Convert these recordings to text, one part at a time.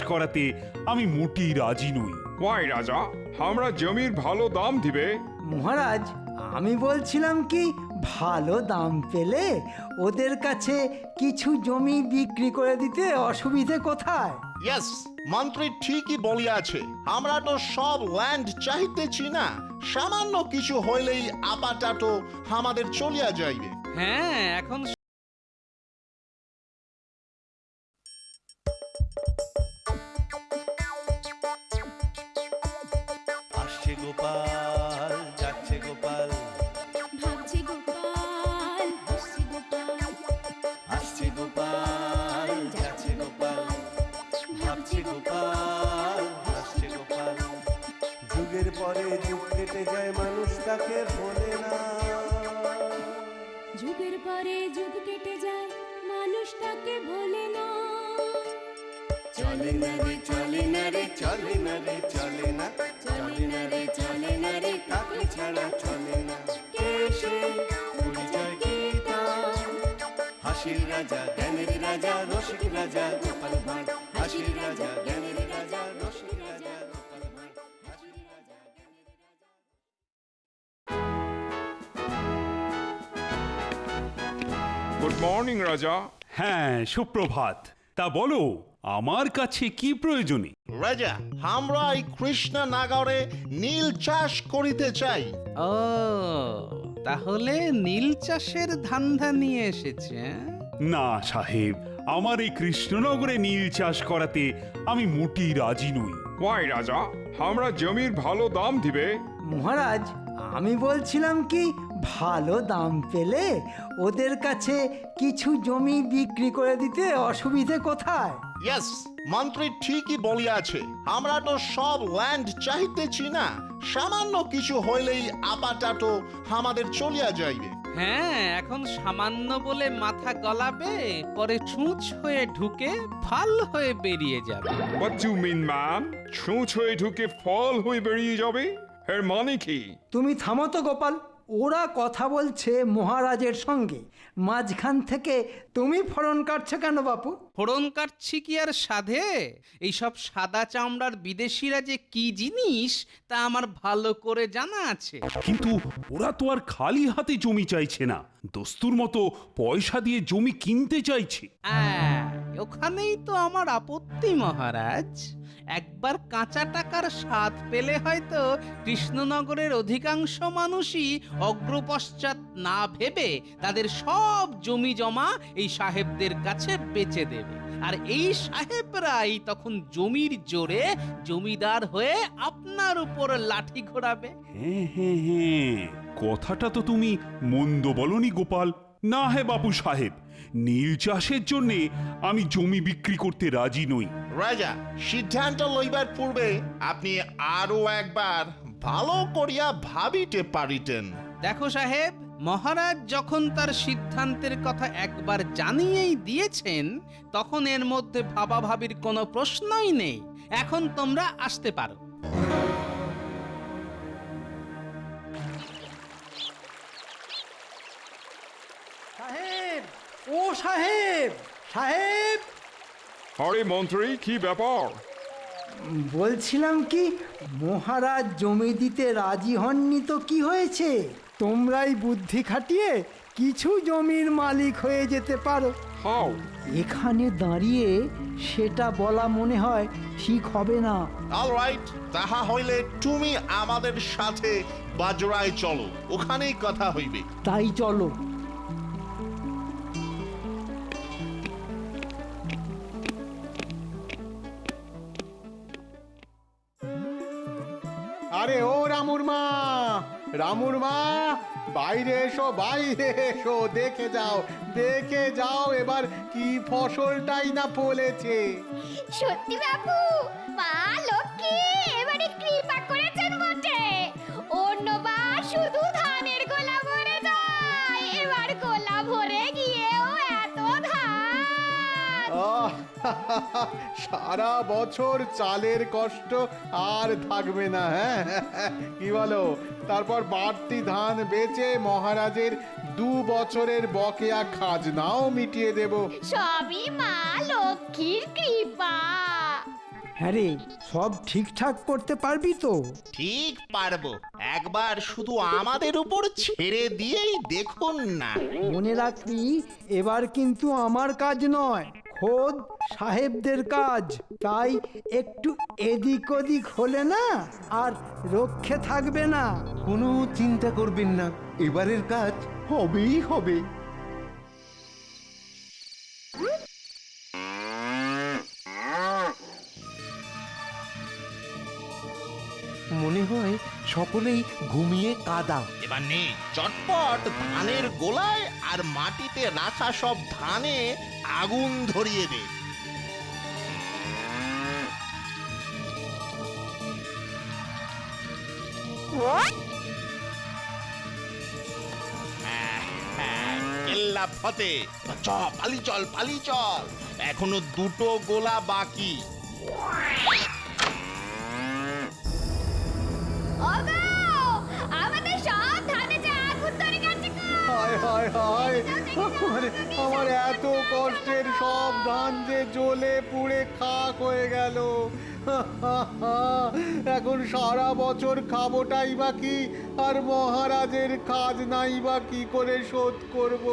করাতে আমি মোটেই রাজি নই। ওয়াই রাজা, আমরা জমির ভালো দাম দিবে। মহারাজ, আমি বলছিলাম কি, ভালো দাম পেলে ওদের কাছে কিছু জমি বিক্রি করে দিতে অসুবিধে কোথায়? ইয়েস, মন্ত্রী ঠিকই বলিয়াছে। আমরা তো সব ল্যান্ড চাইতেছি না, সামান্য কিছু হইলেই আপাতত আমাদের চলিয়া যাইবে। হ্যাঁ, এখন আসছে গোপাল, যাচ্ছে গোপাল, ভাবছে গোপাল, হাসছে গোপাল, আসছে গোপাল, যাচ্ছে গোপাল, ভাবছে গোপাল, হাসছে গোপাল। যুগের পরে যুগ কেটে যায়, মানুষ তাকে ভোলে না। যুগের পরে যুগ কেটে যায়, মানুষ তাকে ভোলে না। চলে না রে, চলে না রে, চলে না রে, চলে না, চলে না রে, চলে না রে, তাকে ছাড়া চলে না। কে সে? পরিচয় কি তার? হাসির রাজা, জ্ঞানের রাজা, রসিক রাজা গোপাল ভাঁড়। হাসির রাজা, জ্ঞানের রাজা, রসিক রাজা গোপাল ভাঁড়। হাসির রাজা, জ্ঞানের রাজা। গুড মর্নিং রাজা। হ্যাঁ, সুপ্রভাত। তা বলো, আমার কাছে কি প্রয়োজনে? রাজা, আমরা এই কৃষ্ণনগরে নীল চাষ করিতে চাই। ও, তাহলে নীল চাষের ধান্দা নিয়ে এসেছে। না সাহেব, আমার এই কৃষ্ণনগরে নীল চাষ করাতে আমি মোটেই রাজি নই। ওয়াই রাজা, আমরা জমির ভালো দাম দিবে। মহারাজ, আমি বলছিলাম কি, ভালো দাম পেলে ওদের কাছে কিছু জমি বিক্রি করে দিতে অসুবিধে কোথায়? ইয়েস, মন্ত্রী ঠিকই বলিয়াছে। আমরা তো সব ল্যান্ড চাইতেছি না, সামান্য কিছু হইলেই আপাতত আমাদের চলিয়া যাইবে। হ্যাঁ, এখন সামান্য বলে মাথা গলাবে, পরে ছুঁচ হয়ে ঢুকে ফাল হয়ে বেরিয়ে যাবে। What you mean man? ছুঁচ হয়ে ঢুকে ফল হয়ে বেরিয়ে যাবে, এর মানে কি? তুমি থামো তো গোপাল, ওরা কথা বলছে মহারাজের সঙ্গে, মাঝখান থেকে তুমি ফড়ন কাটছো কেন বাপু? ফোড়ন কাটছি কি আর সাধে? এইসব সাদা চামড়ার বিদেশিরা যে কি জিনিস তা আমার ভালো করে জানা আছে। কিন্তু ওরা তো আর খালি হাতে জমি চাইছে না, দস্তুর মতো পয়সা দিয়ে জমি কিনতে চাইছে। ওখানেই তো আমার আপত্তি মহারাজ। একবার কাঁচা টাকার স্বাদ পেলে হয়তো কৃষ্ণনগরের অধিকাংশ মানুষই অগ্রপশ্চাৎ না ভেবে তাদের সব জমি জমা এই সাহেবদের কাছে বেচে দেবে, আর এই সাহেবরাই তখন জমির জোরে জমিদার হয়ে আপনার উপর লাঠি ঘোরাবে। হ্যাঁ হ্যাঁ হ্যাঁ, কথাটা তো তুমি মন্দ বলনি গোপাল। না হে বাপু সাহেব, নীল চাষের জন্য আমি জমি বিক্রি করতে রাজি নই। রাজা, সিদ্ধান্ত লইবার পূর্বে আপনি আরো একবার ভালো করিয়া ভাবিতে পারিতেন। দেখো সাহেব, মহারাজ যখন তার সিদ্ধান্তের কথা একবার জানিয়েই দিয়েছেন, তখন এর মধ্যে ভাবাভাবির কোনো প্রশ্নই নেই। এখন তোমরা আসতে পারো। সাহেব, ও সাহেব, সাহেব, আরে মন্ত্রী, কি ব্যাপার? বলছিলাম কি, মহারাজ জমি দিতে রাজি হননি তো কি হয়েছে? তোমরাই বুদ্ধি খাটিয়ে কিছু জমির মালিক হয়ে যেতে পারো। হাউ? এখানে দাঁড়িয়ে সেটা বলা মনে হয় ঠিক হবে না। অলরাইট, তাহা হইলে তুমি আমাদের সাথে বাজরায় চলো, ওখানেই কথা হইবে। তাই চলো। আরে ও রামুর মা, রামুর মা, বাইরে এসো, বাইরে এসো, দেখে যাও, দেখে যাও এবার কি ফসলটাই না ফলেছে। সত্যি বাবু, মা লক্ষ্মী এবারে কৃপা করেছেন বটে। অন্যবার শুধু ধানের গোলা ভরে যায়, এবার গোলা ভরে গিয়েও এত ধান। আহ, সারা বছর চালের কষ্ট আর থাকবে না। হ্যাঁ, কি বলো? তারপর বাড়তি ধান বেচে মহারাজের 2 বছরের বকেয়া খাজনাও মিটিয়ে দেব। সবই মা লক্ষ্মীর কৃপা। হ্যাঁ রে, সব ঠিকঠাক করতে পারবি তো? ঠিক পারবো, একবার শুধু আমাদের উপর ছেড়ে দিয়েই দেখুন না। মনে রাখবি, এবার কিন্তু আমার কাজ নয়, খোদ সাহেবদের কাজ। তাই একটু এদিক ওদিক হলে না আর রক্ষে থাকবে না। কোনো চিন্তা করবেন না, এবারের কাজ হবেই হবে। মনে হয় সকলেই ঘুমিয়ে কাদা। এবার নে চটপট ধানের গোলায় আর মাটিতে রাখা সব ধানে আগুন ধরিয়ে দে। কেল্লা ফতে, পালি চল পালি চল, এখনো দুটো গোলা বাকি। আমাদের সব ধানে যে আগুন ধরে গেছে গো! হায় হায় হায়, আমার এত কষ্টের সব ধান যে জ্বলে পুড়ে খাক হয়ে গেল। এখন সারা বছর খাবোটাই বা কি, আর মহারাজের কাজ নাই বা কি করে শোধ করব।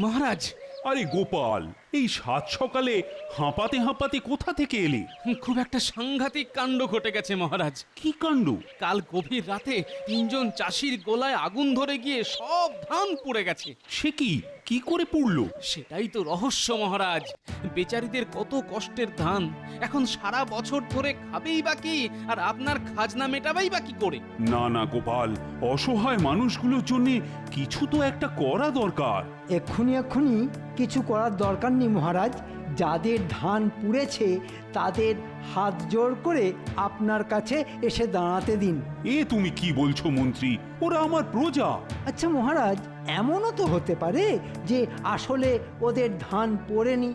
মহারাজ, আরে গোপাল, এই সাত সকালে হাঁপাতে হাঁপাতে কোথা থেকে এলি? খুব একটা সাংঘাতিক কাণ্ড ঘটে গেছে মহারাজ। কি কাণ্ড? কাল গভীর রাতে 3 জন চাষির গোলায় আগুন ধরে গিয়ে সব ধান পুড়ে গেছে। সে কি, কি করে পুড়লো? সেটাই তো রহস্য মহারাজ। বেচারিদের কত কষ্টের ধান, এখন সারা বছর ধরে খাবেই বা কি, আর আপনার খাজনা মেটাবেই বা কি করে? না না গোপাল, অসহায় মানুষগুলোর জন্য কিছু তো একটা করা দরকার। এক্ষুনি কিছু করার দরকার নেই মহারাজ। যাদের ধান পুড়েছে তাদের হাত জোড় করে আপনার কাছে এসে দাঁড়াতে দিন। এ তুমি কি বলছো মন্ত্রী? ওরা আমার প্রজা। আচ্ছা মহারাজ, এমনও তো হতে পারে যে আসলে ওদের ধান পড়েনি,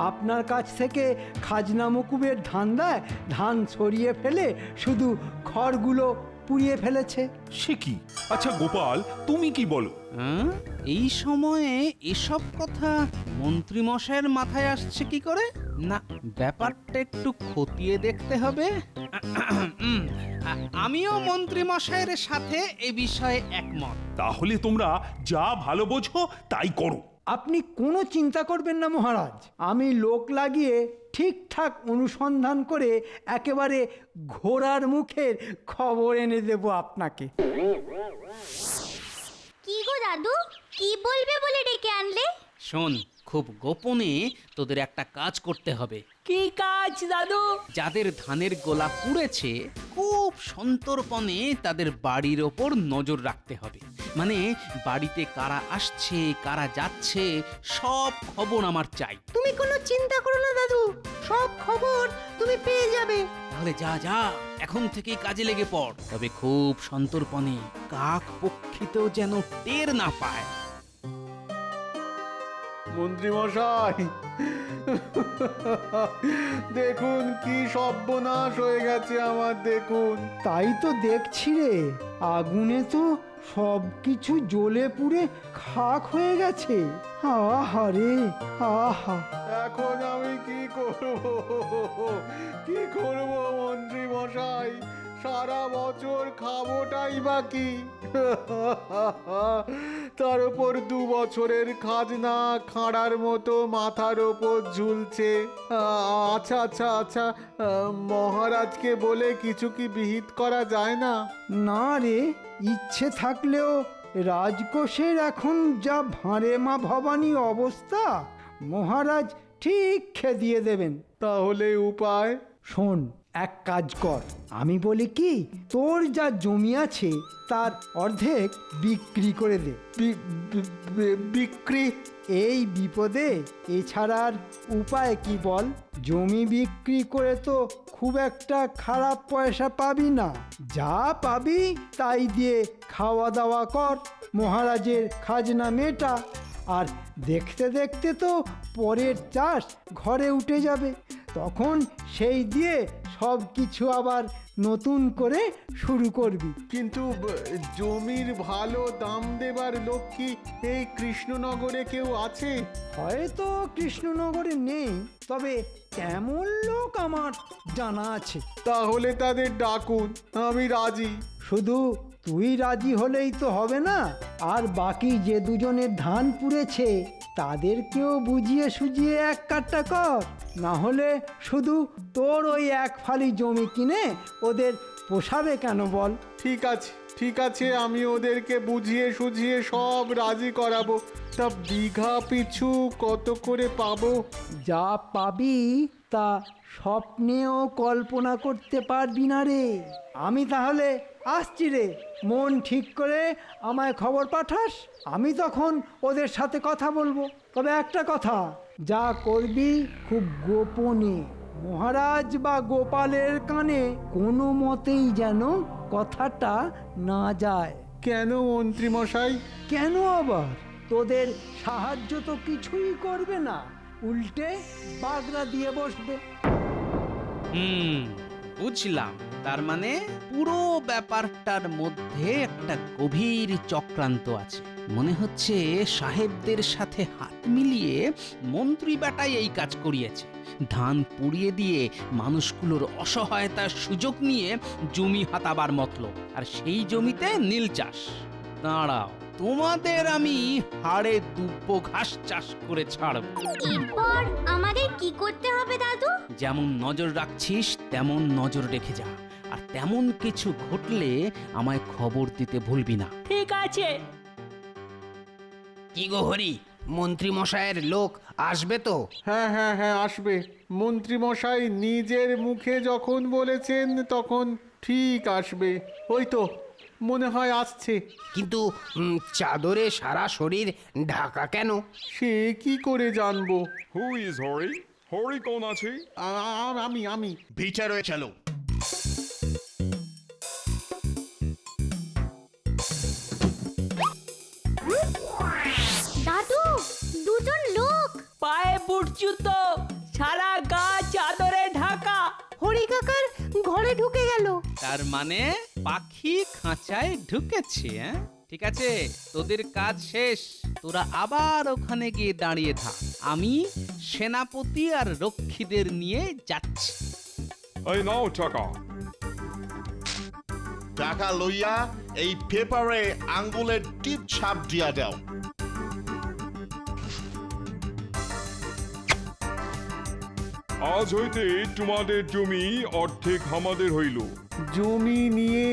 আপনার কাছ থেকে খাজনা মকুবের ধান্দায় ধান সরিয়ে ফেলে শুধু খড়গুলো পুড়িয়ে ফেলেছে। সে কি? আচ্ছা গোপাল, তুমি কি বলো? এই সময়ে এসব কথা মন্ত্রী মশাইয়ের মাথায় আসছে কি করে? না, ব্যাপারটা একটু খতিয়ে দেখতে হবে। আমিও মন্ত্রী মশাইয়ের সাথে এ বিষয়ে একমত। তাহলে তোমরা যা ভালো বোঝো তাই করো। আপনি কোনো চিন্তা করবেন না মহারাজ, আমি লোক লাগিয়ে ঠিকঠাক অনুসন্ধান করে একেবারে ঘোড়ার মুখের খবর এনে দেব আপনাকে। কি গো দাদু, কি বলবে বলে ডেকে আনলে? শোন, খুব গোপনে তোদের একটা কাজ করতে হবে। কি কাজ দাদু? যাদের ধানের গোলা পুড়েছে খুব সন্তর্পণে তাদের বাড়ির ওপর নজর রাখতে হবে। মানে বাড়িতে কারা আসছে কারা যাচ্ছে সব খবর আমার চাই। তুমি কোনো চিন্তা করো না দাদু, সব খবর তুমি পেয়ে যাবে। তাহলে যা যা, এখন থেকেই কাজে লেগে পড়, তবে খুব সন্তর্পণে, কাক পক্ষীতেও যেন টের না পায়। মন্ত্রী মশাই, দেখুন কি সর্বনাশ হয়ে গেছে আমার, দেখুন। তাই তো দেখছি রে, আগুনে তো সব কিছু জ্বলে পুড়ে খাক হয়ে গেছে। আহা রে আহা! এখন আমি কি করব, কি করব মন্ত্রী মশাই? সারা বছর খাবোটাই বাকি, তার উপর 2 বছরের খাজনা খাঁড়ার মতো মাথার ওপর ঝুলছে। আচ্ছা আচ্ছা আচ্ছা, মহারাজকে বলে কিছু কি বিহিত করা যায় না? না রে, ইচ্ছে থাকলেও রাজকোষের এখন যা ভাঁড়ে মা ভবানী অবস্থা, মহারাজ ঠিক খেদিয়ে দেবেন। তাহলে উপায়? শোন, এক কাজ কর, আমি বলি কি, তোর যা জমি আছে তার অর্ধেক বিক্রি করে দে। বিক্রি? এই বিপদে এছাড়া আর উপায় কি বল? জমি বিক্রি করে তো খুব একটা খারাপ পয়সা পাবি না, যা পাবি তাই দিয়ে খাওয়া দাওয়া কর, মহারাজের খাজনা মেটা, আর দেখতে দেখতে তো পরের চাষ ঘরে উঠে যাবে, তখন সেই দিয়ে সব কিছু আবার নতুন করে শুরু করবি। কিন্তু জমির ভালো দাম দেবার লোক কি এই কৃষ্ণনগরে কেউ আছে? হয়তো কৃষ্ণনগরে নেই, তবে তেমন লোক আমার জানা আছে। তাহলে তাদের ডাকুন, আমি রাজি। শুধু তুই রাজি হলেই তো হবে না, আর বাকি যে দুজনের ধান পুড়েছে তাদেরকেও বুঝিয়ে সুঝিয়ে এক কাট্টা কর। না হলে শুধু তোর ওই এক ফালি জমি কিনে ওদের পোষাবে কেন বল? ঠিক আছে, ঠিক আছে, আমি ওদেরকে বুঝিয়ে সুঝিয়ে সব রাজি করাবো। তা বিঘা পিছু কত করে পাবো? যা পাবি তা স্বপ্নেও কল্পনা করতে পারবি না রে। আমি তাহলে আসছি রে, মন ঠিক করে আমায় খবর পাঠাস, আমি তখন ওদের সাথে কথা বলবো। তবে একটা কথা, যা করবি খুব গোপনে, মহারাজ বা গোপালের কানে কোনো মতেই যেন কথাটা না যায়। কেন মন্ত্রী মশাই? কেন আবার? তোদের সাহায্য তো কিছুই করবে না, উল্টে বাগড়া দিয়ে বসবে। বুঝলাম। তার মানে পুরো ব্যাপারটার মধ্যে একটা গভীর চক্রান্ত আছে। মনে হচ্ছে সাহেবদের সাথে হাত মিলিয়ে মন্ত্রী বেটাই এই কাজ করিয়েছে। ধান পুড়িয়ে দিয়ে মানুষগুলোর অসহায়তার সুযোগ নিয়ে জমি হাতাবার মতলব, আর সেই জমিতে নীল চাষ। দাঁড়াও, তোমাদের আমি হাড়ে দুব্বো ঘাস চাষ করে ছাড়ব। এরপর আমাদের কি করতে হবে দাদু? যেমন নজর রাখছিস তেমন নজর রেখে যা, আর তেমন কিছু ঘটলে আমায় খবর দিতে ভুলবি না। ঠিক আছে। কি গো হরি, মন্ত্রী মশাইয়ের লোক আসবে তো? হ্যাঁ হ্যাঁ হ্যাঁ, আসবে। মন্ত্রী মশাই নিজের মুখে যখন বলেছেন তখন ঠিক আসবে। ওই তো মনে হয় আসছে। কিন্তু চাদরে সারা শরীর ঢাকা কেন? সে কি করে জানবো? Who is Hari? হরি কোন আছে? আমি ভিতরে চলো। দাদু, দুজন লোক। পায়ে বুট জুতো, সারা গা চাদরে ঢাকা। হরি কাকার ঘরে ঢুকে গেল। তার মানে পাখি খাঁচায় ঢুকেছে। ঠিক আছে, তোদের কাজ শেষ, তোরা আবার ওখানে গিয়ে দাঁড়িয়ে থাক। আমি সেনাপতি আর রক্ষীদের নিয়ে যাচ্ছি। এই নাও টাকা। টাকা লইয়া এই পেপারে আঙ্গুলের টিপ ছাপ দিয়া দাও। আজ হইতে তোমাদের জমি অর্ধেক আমাদের হইল। জমি নিয়ে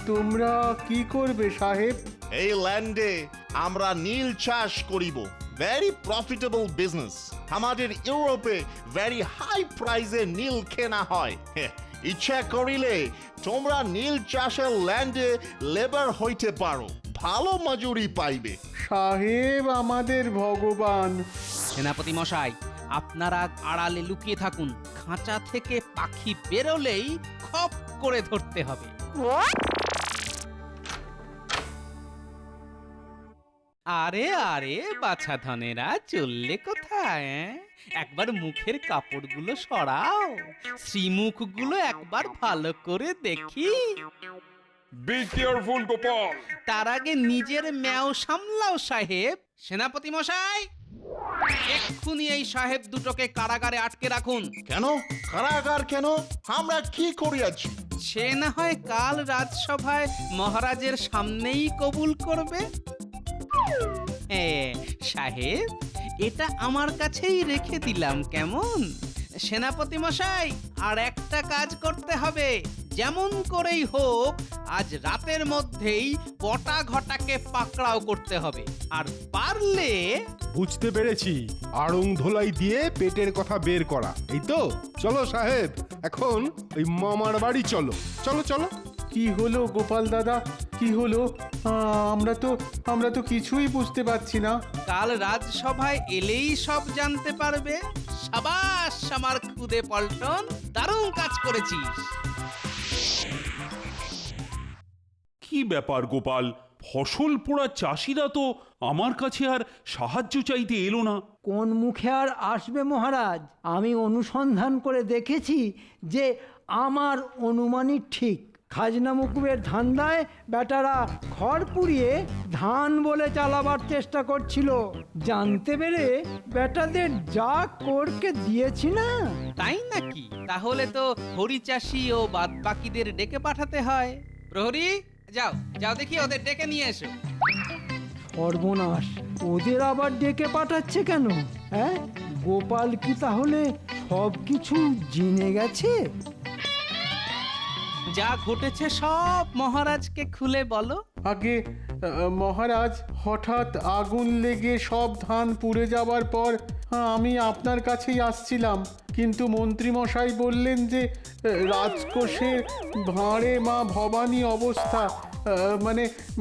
তোমরা কি করবে সাহেব? এই ল্যান্ডে আমরা নীল চাষ করিব। Very profitable business. আমাদের ইউরোপে ভেরি হাই প্রাইসে নীল কেনা হয়। ইচ্ছা করিলে তোমরা নীল চাষের ল্যান্ডে লেবার হইতে পারো, ভালো মজুরি পাইবে। সাহেব আমাদের ভগবান। সেনাপতি মশাই, আপনারা আড়ালে লুকিয়ে থাকুন। খাঁচা থেকে পাখি বেরোলেই খপ করে ধরতে হবে। আরে আরে বাছা ধনেরা, চললে কোথায়? একবার মুখের কাপড়গুলো সরাও, শ্রীমুখগুলো একবার ভালো করে দেখি। Be careful Gopal. তার আগে নিজের ম্যাও সামলাও সাহেব। সেনাপতি মশাই, এক্ষুনি এই সাহেব দুটোকে কারাগারে আটকে রাখুন। কেন কারাগার কেন? আমরা কি করিয়াছি? সে না হয় কাল রাজসভায় মহারাজের সামনেই কবুল করবে। সাহেব, এটা আমার কাছেই রেখে দিলাম, কেমন? সেনাপতি মশাই, আর একটা কাজ করতে হবে। যেমন করেই হোক আজ রাতের মধ্যেই বটা ঘটাকে পাকড়াও করতে হবে, আর পারলে। বুঝতে পেরেছি, আড়ং ধোলাই দিয়ে পেটের কথা বের করা, এই তো? চলো সাহেব, এখন ওই মামার বাড়ি চলো। চলো চলো। কি হলো গোপাল দাদা, কি হলো? আমরা তো কিছুই বুঝতে পারছি না। কাল রাজসভায় এলেই সব জানতে পারবে। সাবাস আমার খুদে পল্টন, দারুণ কাজ করেছিস। কি ব্যাপার গোপাল, ফসল পোড়া চাষিরা তো আমার কাছে আর সাহায্য চাইতে এলো না। কোন মুখে আর আসবে মহারাজ? আমি অনুসন্ধান করে দেখেছি যে আমার অনুমানই ঠিক। খাজনা মুকুবের ধান্দায় বেটারা খড় পুড়িয়ে ধান বলে চালাবার চেষ্টা করছিল। জানতে পেরে বেটাদের যা করকে দিয়েছি না। তাই নাকি? তাহলে তো হরিচাষি ও বাদবাকিদের ডেকে পাঠাতে হয়। প্রহরী, যাও যাও দেখি ওদের ডেকে নিয়ে এসো। সর্বনাশ, ওদের আবার ডেকে পাঠাচ্ছে কেন? হ্যাঁ, গোপাল কি তাহলে সব কিছু জেনে গেছে? যা ঘটেছে সব মহারাজকে খুলে বলো। আগে মহারাজ, হঠাৎ আগুন লেগে সব ধান পুড়ে যাবার পর আমি আপনার কাছেই আসছিলাম, কিন্তু মন্ত্রীমশাই বললেন যে রাজকোষের ভাঁড়ে মা ভবানী অবস্থা,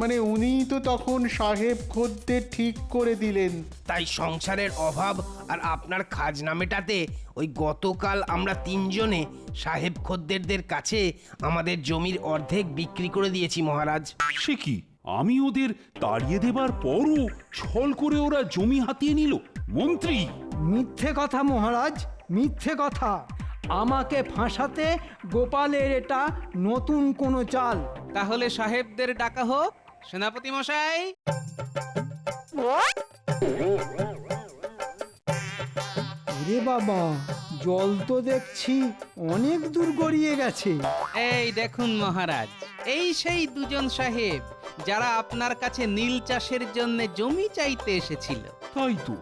মানে উনিই তো তখন সাহেব খদ্দের ঠিক করে দিলেন। তাই সংসারের অভাব আর আপনার খাজনা মেটাতে ওই গতকাল আমরা তিনজনে সাহেব খদ্দেরদের কাছে আমাদের জমির অর্ধেক বিক্রি করে দিয়েছি মহারাজ। সে কি, আমি ওদের তাড়িয়ে দেবার পরও ছল করে ওরা জমি হাতিয়ে নিল? মন্ত্রী! মিথ্যে কথা মহারাজ, মিথ্যে কথা। আমাকে ফাঁসাতে গোপালের এটা নতুন কোনো চাল। তাহলে সাহেবদের ডাকা হোক। সেনাপতি মশাই! ওরে বাবা, জল তো দেখছি অনেক দূর গড়িয়ে গেছে। এই দেখুন মহারাজ, এই সেই দুজন সাহেব যারা আপনার কাছে নীল চাষের জন্য জমি চাইতে এসেছিল। তাই তো।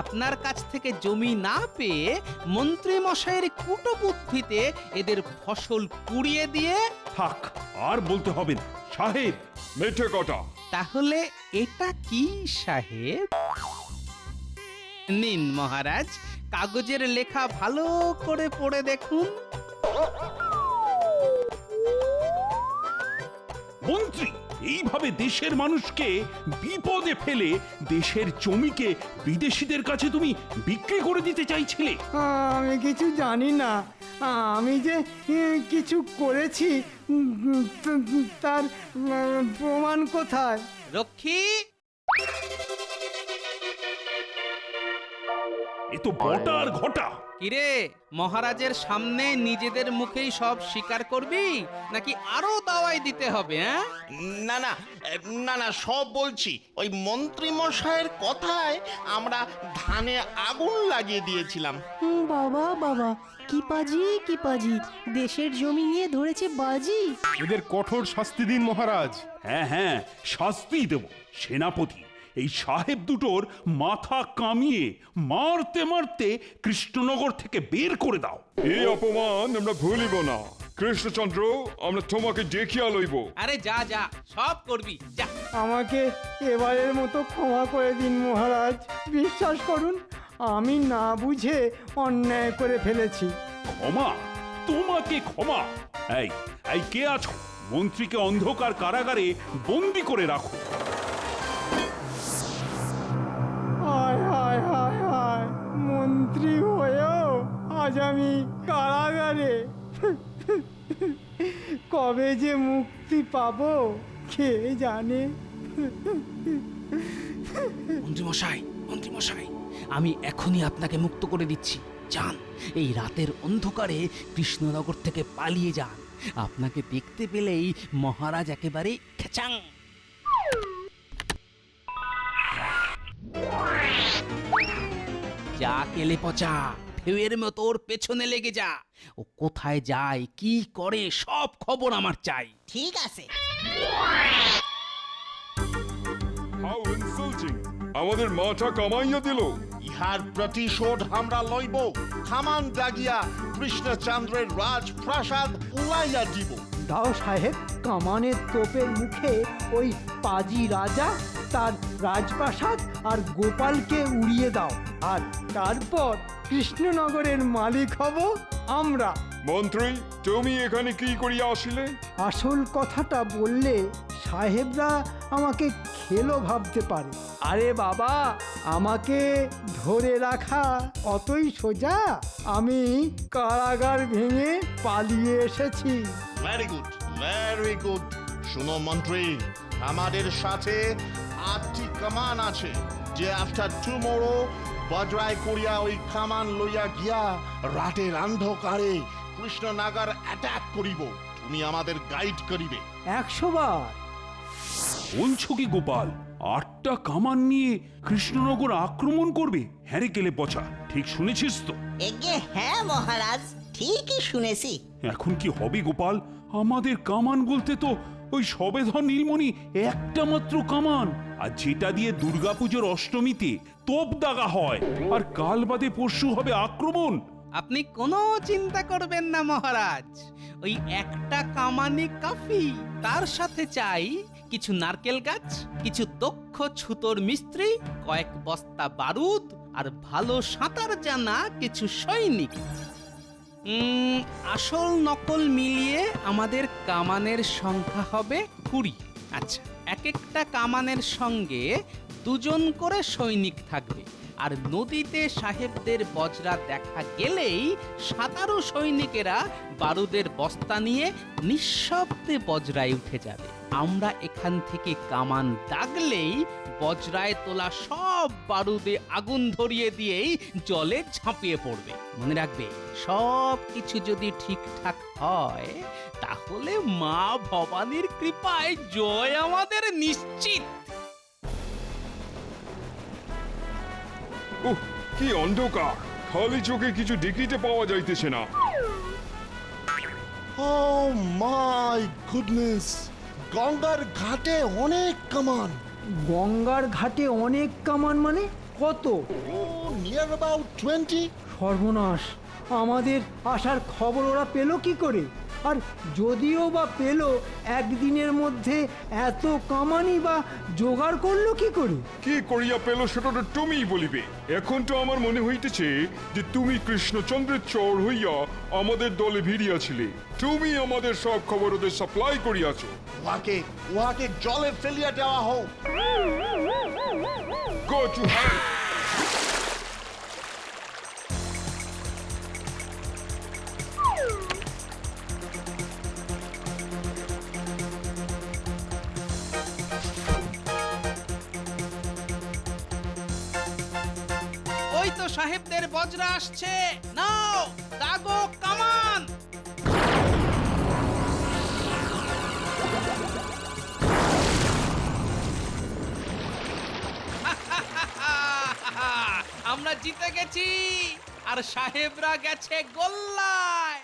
আপনার কাছ থেকে জমি না পেয়ে মন্ত্রী মশাইয়ের কুটবুদ্ধিতে এদের ফসল পুড়িয়ে দিয়ে। থাক, আর বলতে হবে না সাহেব। মিঠে কথা। তাহলে এটা কি সাহেব? নিন মহারাজ, কাগজের লেখা ভালো করে পড়ে দেখুন। মন্ত্রী এইভাবে দেশের মানুষকে বিপদে ফেলে দেশের জমিকে বিদেশিদের কাছে তুমি বিক্রি করে দিতে চাইছিলে? আমি কিছু জানি না। আমি যে কিছু করেছি তার প্রমাণ কোথায়? রক্ষী! এ তো বটার ঘটা। কিরে, মহারাজের সামনে নিজেদের মুখেই সব স্বীকার করবি নাকি আরো দাওয়াই দিতে হবে? হ্যাঁ, না না না না, সব বলছি। ওই মন্ত্রী মশাইয়ের কথায় আমরা ধানে আগুন লাগিয়ে দিয়েছিলাম। বাবা বাবা, কি পাজি, দেশের জমি নিয়ে ধরেছে বাজি। এদের কঠোর শাস্তি দিন মহারাজ। হ্যাঁ হ্যাঁ, শাস্তি দেব। সেনাপতি, এই সাহেব দুটোর মাথা কামিয়ে মারতে মারতে কৃষ্ণনগর থেকে বের করে দাও। এই অপমান আমরা ভুলিব না। কৃষ্ণচন্দ্র, আমরা তোমাকে দেখিয়া লইব। আরে যা যা, সব করবি, যা। আমাকে এবারের মতো ক্ষমা করে দিন মহারাজ। বিশ্বাস করুন, আমি না বুঝে অন্যায় করে ফেলেছি। ক্ষমা? তোমাকে ক্ষমা? এই এই কে আছো? মন্ত্রীকে অন্ধকার কারাগারে বন্দি করে রাখো। হায় হায় হায় হায়, মন্ত্রী হয়েও আজ আমি কারাগারে। কবে যে মুক্তি পাবো কে জানে। মন্ত্রী মশাই, আমি এখনই আপনাকে মুক্ত করে দিচ্ছি। যান, এই রাতের অন্ধকারে কৃষ্ণনগর থেকে পালিয়ে যান। আপনাকে দেখতে পেলেই মহারাজ একেবারে খেচাং। যা কেলে পচা, ঢেউয়ের মতো ওর পেছনে লেগে যা। ও কোথায় যায়, কি করে, সব খবর আমার চাই। ঠিক আছে। How insulting! আমাদের মাথা কামাইয়া দিল। ইহার প্রতিশোধ আমরা লইব। খামান দাগিয়া কৃষ্ণচন্দ্রের রাজপ্রাসাদ উড়াইয়া দিব। দাও সাহেব, কামানের তোপের মুখে ওই পাজি রাজা, তার রাজপ্রাসাদ আর গোপালকে উড়িয়ে দাও। আর তারপর কৃষ্ণনগরের মালিক হব আমরা। মন্ত্রী, তুমি এখানে কি করিয়া আসিলে? আসল কথাটা বললে সাহেবরা আমাকে খেলো ভাবতে পারে। আরে বাবা, আমাকে ধরে রাখা অতই সোজা। আমি কারাগার ভেঙে পালিয়ে এসেছি। Very good, very good. শুনো মন্ত্রী, আমাদের সাথে 8টি কামান আছে, যে আফটার টুমোরো বজ্রায় করিয়া ওই কামান লইয়া গিয়া রাতের অন্ধকারে কৃষ্ণনগর অ্যাটাক করিব। তুমি আমাদের গাইড করিবে। 100 বার। বলছো কি গোপাল, 8টা কামান নিয়ে কৃষ্ণনগর আক্রমণ করবে? হ্যাঁ রে গেলে পচা, ঠিক শুনেছিস তো? এগে হ্যাঁ মহারাজ, ঠিকই শুনেছি। এখন কি হবে গোপাল? আমাদের কামান বলতে তো ওই সবেধন নীলমণি একটা মাত্র কামান, আর যেটা দিয়ে দুর্গাপুজোর অষ্টমীতে তোপ দাগা হয়, আর কাল বাদে পরশু হবে আক্রমণ। আপনি কোনো চিন্তা করবেন না মহারাজ, ওই একটা কামানি কাফি। তার সাথে চাই কিছু নারকেল গাছ, কিছু দক্ষ ছুতোর মিস্ত্রি, কয়েক বস্তা বারুদ, আর ভালো সাঁতার জানা কিছু সৈনিক। আসল নকল মিলিয়ে আমাদের কামানের সংখ্যা হবে 20। আচ্ছা, এক একটা কামানের সঙ্গে 2 জন করে সৈনিক থাকবে, আর নদীতে সাহেবদের বজরা দেখা গেলেই 17 সৈনিকেরা বারুদের বস্তা নিয়ে নিঃশব্দে বজরায় উঠে যাবে। আমরা এখান থেকে কামান দাগলেই বজরায় তোলা সব বারুদে আগুন ধরিয়ে দিয়েই জলে ঝাঁপিয়ে পড়বে। মনে রাখবে, সব কিছু যদি ঠিকঠাক হয় তাহলে মা ভবানীর কৃপায় জয় আমাদের নিশ্চিত। উহ, কি অন্ধকার! খালি চোখে কিছু দেখিতে পাওয়া যাইতেছে না। ও মাই গুডনেস, গঙ্গার ঘাটে অনেক কামান। গঙ্গার ঘাটে অনেক কামান মানে কত? Near about 20। সর্বনাশ, আমাদের আসার খবর ওরা পেল কি করে? আর যদিও বা পেল, একদিনের মধ্যে এত কামানই বা জোগাড় করলো কি করে? কি করিয়া পেল সেটা তো তুমিই বলিবে। এখন তো আমার মনে হইতেছে যে তুমি কৃষ্ণচন্দ্রের চর হইয়া আমাদের দলে ভিড়িয়াছিলে। তুমি আমাদের সব খবর ওদের সাপ্লাই করিয়াছ। উহাকে জলে ফেলিয়া দেওয়া হোক। Go to hell! ওই তো সাহেবদের বজরা আসছে, নাও দাগো কামান। আমরা জিতে গেছি, আর সাহেবরা গেছে গোল্লায়।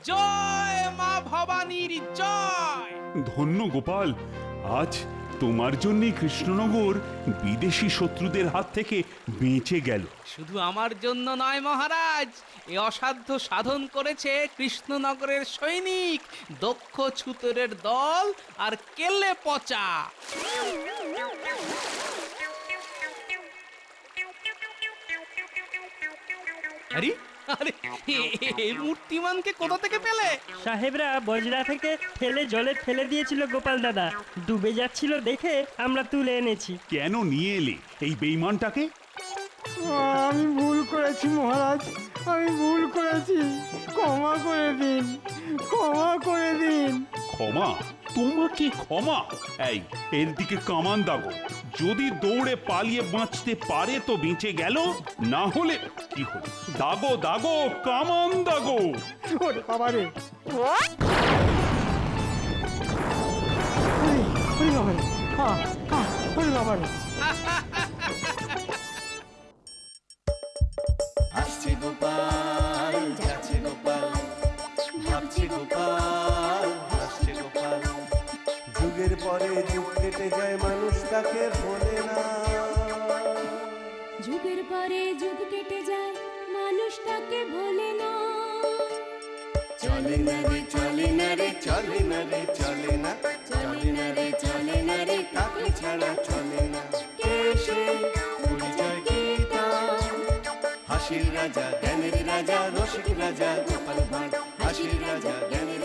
জয় মা ভবানীর জয়। ধন্য গোপাল, আজ তোমার জন্যই কৃষ্ণনগর বিদেশি শত্রুদের হাত থেকে বেঁচে গেল। শুধু আমার জন্য নয় মহারাজ, এ অসাধ্য সাধন করেছে কৃষ্ণনগরের সৈনিক, দক্ষ ছুতরের দল আর কেলে পচা। আরে আরে, এই মূর্তিমানকে কোথা থেকে পেলে? সাহেবরা বজরা থেকে ফেলে জলে ফেলে দিয়েছিল গোপাল দাদা, ডুবে যাচ্ছিল দেখে আমরা তুলে এনেছি। কেন নিয়ে এলে এই বেঈমানটাকে? আমি ভুল করেছি মহারাজ, আমি ভুল করেছি, ক্ষমা করে দিন, ক্ষমা করে দিন। ক্ষমা? তোমাকে ক্ষমা? এই, এর দিকে কামান দাগো। যদি দৌড়ে পালিয়ে বাঁচতে পারে তো বেঁচে গেল, না হলে কি হলো? দাগো দাগো, কামান দাগো। ওরে বাবা রে, ওরে বাবা রে। আসছে গোপাল, যাচ্ছে গোপাল, ভাবছে গোপাল, হাসছে গোপাল। যুগের পরে যুগ কেটে যায়, মানুষ তাকে ভোলে না। যুগের পরে যুগ কেটে যায়, মানুষ তাকে ভোলে না। চলে না রে, চলে না রে, চলে না রে, চলে না, চলে না রে, চলে না রে, কাকে ছাড়া চলে না। কে সে পরিচয় কি তার? হাসির রাজা, জ্ঞানের রাজা, রসিক রাজা, গোপাল ভাঁড়। হাসির রাজা, জ্ঞানের